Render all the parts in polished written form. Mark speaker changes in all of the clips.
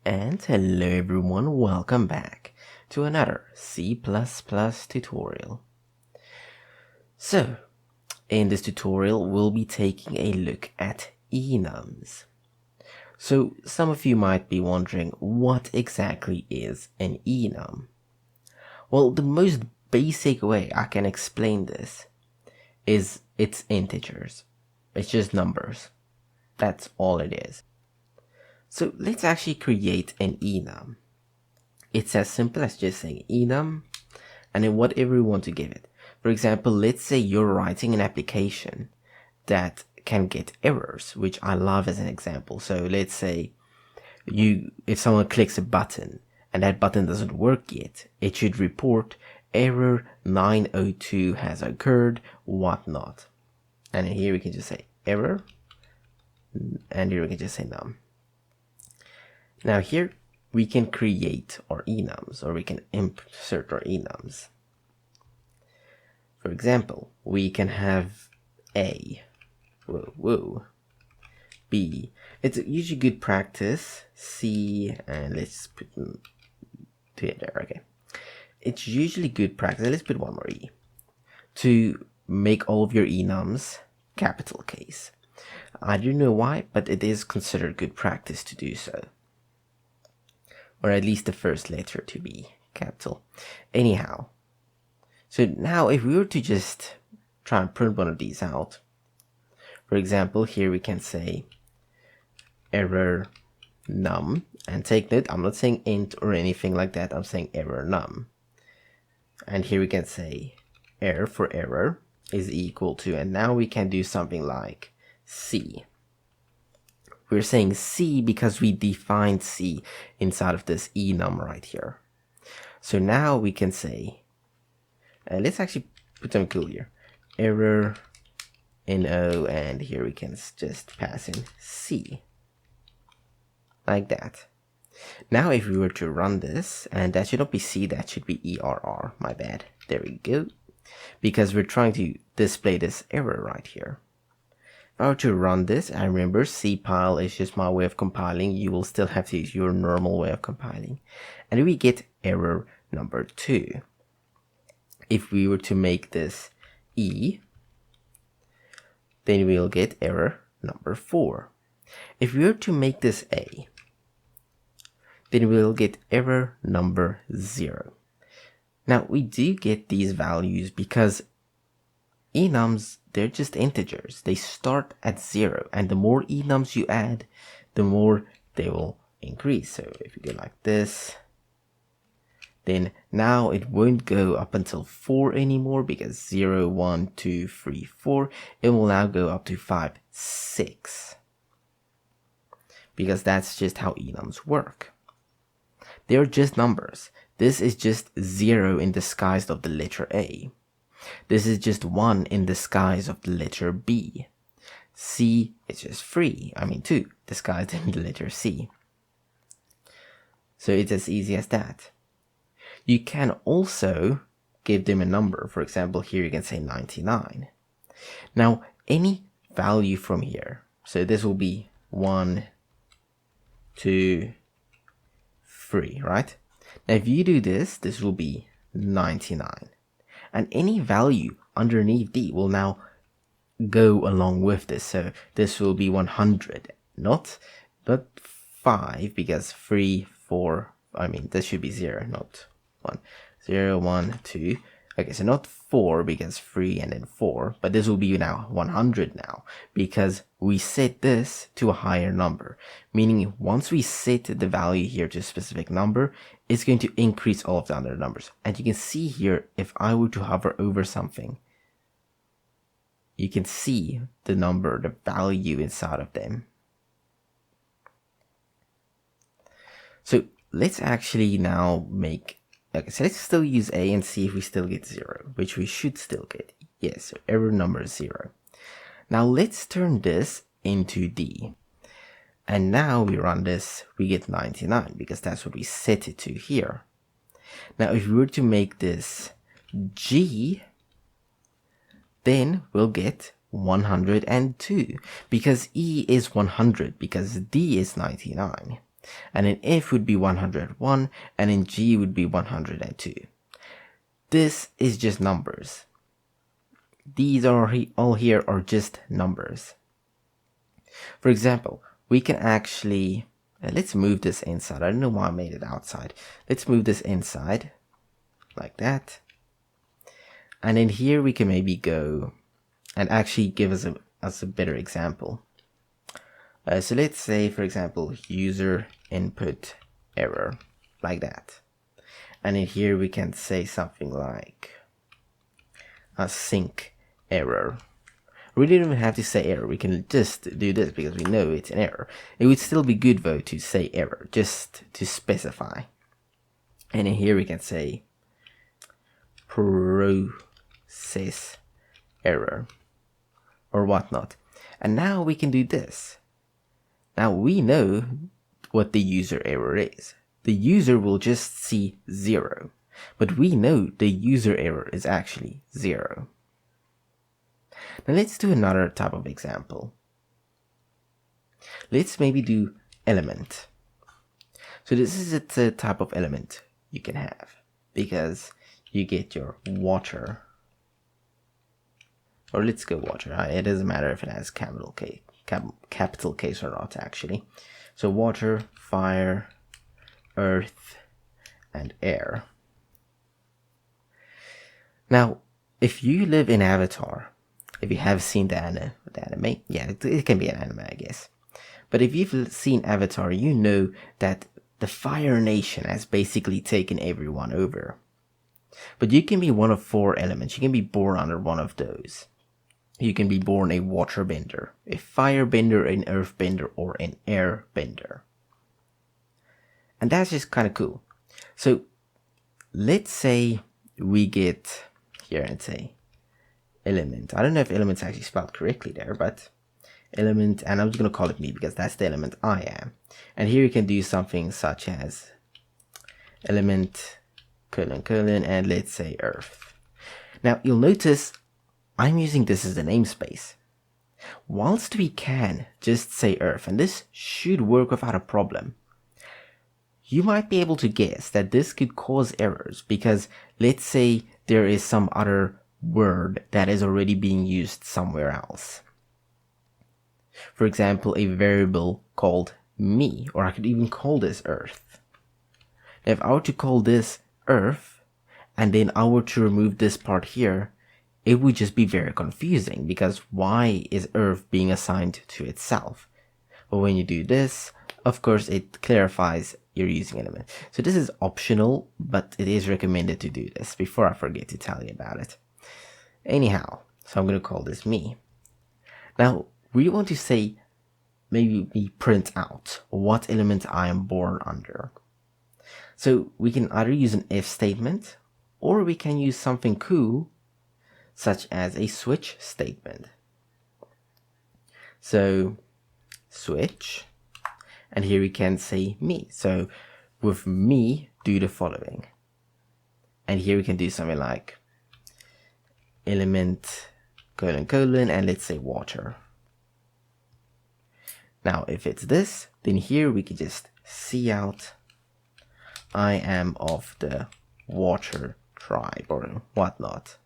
Speaker 1: And hello everyone, welcome back to another C++ tutorial. So, in this tutorial we'll be taking a look at enums. So, some of you might be wondering, what exactly is an enum? Well, the most basic way I can explain this is it's integers. It's just numbers. That's all it is. So let's actually create an enum. It's as simple as just saying enum and then whatever you want to give it. For example, let's say you're writing an application that can get errors, which I love as an example. So let's say if someone clicks a button and that button doesn't work yet, it should report error 902 has occurred, whatnot. And here we can just say error, and here we can just say num. Now here we can create our enums, or we can insert our enums. For example, we can have A, B. It's usually good practice, C, and let's put there, okay. It's usually good practice, let's put one more E, to make all of your enums capital case. I don't know why, but it is considered good practice to do so. Or at least the first letter to be capital. Anyhow, so now if we were to just try and print one of these out, for example, here we can say error num, and take note, I'm not saying int or anything like that, I'm saying error num. And here we can say error for error is equal to, and now we can do something like C. We're saying C because we defined C inside of this enum right here. So now we can say, let's actually put them cool here. Error no, and here we can just pass in C. Like that. Now if we were to run this, and that should not be C, that should be ERR, my bad. There we go. Because we're trying to display this error right here. If I were to run this, and remember cpile is just my way of compiling, you will still have to use your normal way of compiling. And we get error number 2. If we were to make this E, then we'll get error number 4. If we were to make this A, then we'll get error number 0. Now we do get these values because enums, they're just integers. They start at 0, and the more enums you add, the more they will increase. So if we go like this, then now it won't go up until 4 anymore, because 0, 1, 2, 3, 4. It will now go up to 5, 6. Because that's just how enums work. They're just numbers. This is just 0 in disguise of the letter A. This is just 1 in disguise of the letter B. C is just 2 disguised in the letter C. So it's as easy as that. You can also give them a number. For example, here you can say 99. Now, any value from here, so this will be 1, 2, 3, right? Now, if you do this, this will be 99. And any value underneath D will now go along with this. So this will be 100, not 5, because 3, 4, this should be 0, not 1. 0, 1, 2. Okay, so not 4 because 3 and then 4, but this will be now 100 now, because we set this to a higher number. Meaning once we set the value here to a specific number, it's going to increase all of the other numbers. And you can see here, if I were to hover over something, you can see the number, the value inside of them. So let's actually now make, okay, so let's still use A and see if we still get 0, which we should still get. Yes, so error number is 0. Now let's turn this into D. And now we run this, we get 99, because that's what we set it to here. Now if we were to make this G, then we'll get 102, because E is 100, because D is 99. and then F would be 101, and then G would be 102. This is just numbers. These are all here are just numbers. For example, we can actually, let's move this inside. I don't know why I made it outside. Let's move this inside, like that. And then here we can maybe go and actually give us a better example. So let's say, for example, user input error, like that. And in here we can say something like a sync error. We don't even have to say error. We can just do this because we know it's an error. It would still be good though to say error, just to specify. And in here we can say process error or whatnot. And now we can do this. Now we know what the user error is. The user will just see 0, but we know the user error is actually 0. Now let's do another type of example. Let's maybe do element. So this is a type of element you can have, because you get your water, or let's go water. It doesn't matter if it has capital case or not, actually. So water, fire, earth, and air. Now, if you live in Avatar, if you have seen the anime, yeah, it can be an anime, I guess. But if you've seen Avatar, you know that the Fire Nation has basically taken everyone over. But you can be one of 4 elements. You can be born under one of those. You can be born a waterbender, a firebender, an earthbender, or an airbender. And that's just kind of cool. So let's say we get here and say element. I don't know if element's actually spelled correctly there, but element, and I'm just going to call it me because that's the element I am. And here you can do something such as element colon, and let's say earth. Now you'll notice I'm using this as the namespace. Whilst we can just say earth, and this should work without a problem, you might be able to guess that this could cause errors because let's say there is some other word that is already being used somewhere else. For example, a variable called me, or I could even call this earth. Now, if I were to call this earth, and then I were to remove this part here, it would just be very confusing because why is earth being assigned to itself? But when you do this, of course, it clarifies you're using element. So this is optional, but it is recommended to do this before I forget to tell you about it. Anyhow, so I'm going to call this me. Now, we want to say, maybe we print out what element I am born under. So we can either use an if statement, or we can use something cool, such as a switch statement. So switch, and here we can say me. So with me, do the following. And here we can do something like element colon, and let's say water. Now, if it's this, then here we can just see out I am of the water tribe or whatnot.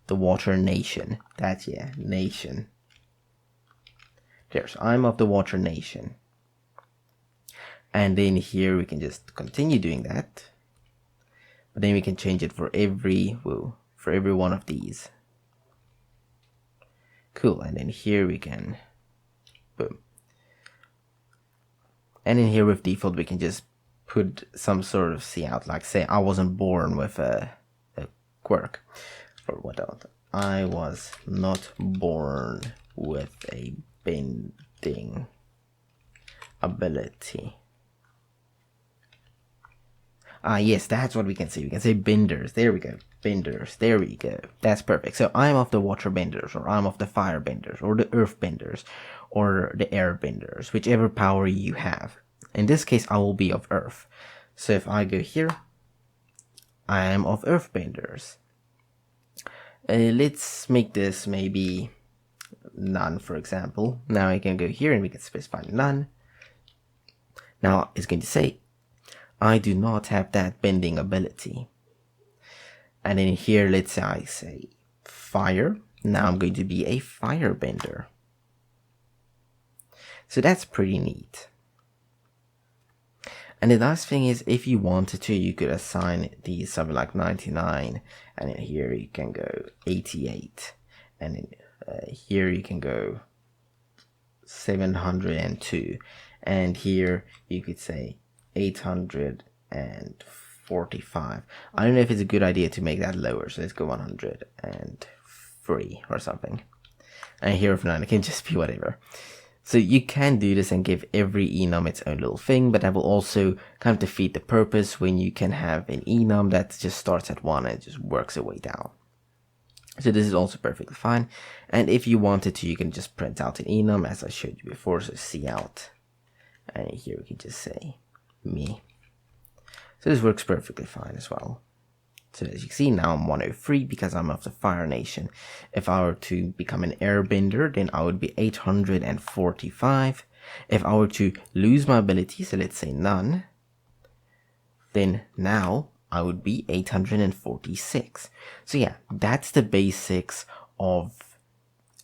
Speaker 1: The water nation. That's, yeah, nation. There's I'm of the water nation. And then here we can just continue doing that. But then we can change it for every one of these. Cool. And then here we can boom. And in here with default we can just put some sort of cout, like say I wasn't born with a quirk. Or what else? I was not born with a bending ability. Yes, that's what we can say. We can say benders. There we go. Benders. There we go. That's perfect. So I'm of the water benders, or I'm of the fire benders, or the earth benders, or the air benders, whichever power you have. In this case, I will be of earth. So if I go here, I am of earth benders. Let's make this maybe none, for example. Now I can go here and we can specify none. Now it's going to say, I do not have that bending ability. And then here, let's say I say fire. Now I'm going to be a firebender. So that's pretty neat. And the nice thing is, if you wanted to, you could assign these something like 99, and then here you can go 88, and then here you can go 702, and here you could say 845. I don't know if it's a good idea to make that lower, so let's go 103 or something. And here for 9, it can just be whatever. So you can do this and give every enum its own little thing, but that will also kind of defeat the purpose when you can have an enum that just starts at 1 and just works its way down. So this is also perfectly fine. And if you wanted to, you can just print out an enum as I showed you before, so cout. And here we can just say me. So this works perfectly fine as well. So as you can see, now I'm 103 because I'm of the Fire Nation. If I were to become an airbender, then I would be 845. If I were to lose my ability, so let's say none, then now I would be 846. So yeah, that's the basics of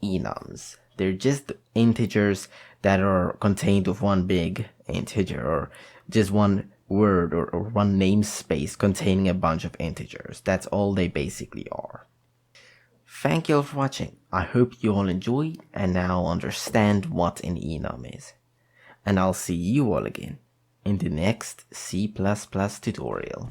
Speaker 1: enums. They're just integers that are contained of one big integer, or just one word or one namespace containing a bunch of integers. That's all they basically are. Thank you all for watching. I hope you all enjoyed and now understand what an enum is. And I'll see you all again in the next C++ tutorial.